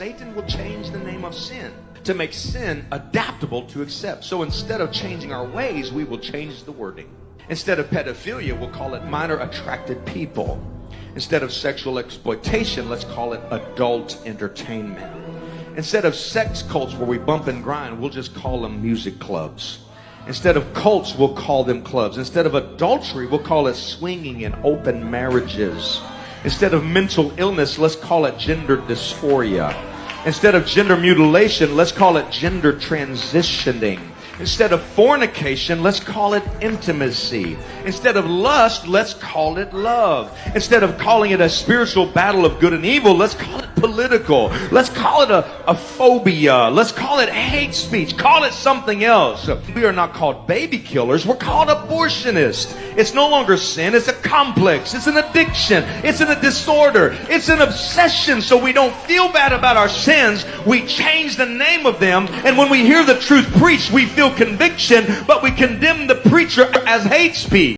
Satan will change the name of sin to make sin adaptable to accept. So instead of changing our ways, we will change the wording. Instead of pedophilia, we'll call it minor attracted people. Instead of sexual exploitation, let's call it adult entertainment. Instead of sex cults where we bump and grind, we'll just call them music clubs. Instead of cults, we'll call them clubs. Instead of adultery, we'll call it swinging and open marriages. Instead of mental illness, let's call it gender dysphoria. Instead of gender mutilation, let's call it gender transitioning. Instead of fornication, let's call it intimacy. Instead of lust, let's call it love. Instead of calling it a spiritual battle of good and evil, let's call it political. Let's call it a phobia. Let's call it hate speech. Call it something else. We are not called baby killers. We're called abortionists. It's no longer sin. It's a complex. It's an addiction. It's a disorder. It's an obsession. So we don't feel bad about our sins. We change the name of them. And when we hear the truth preached, we feel conviction, but we condemn the preacher as hate speech.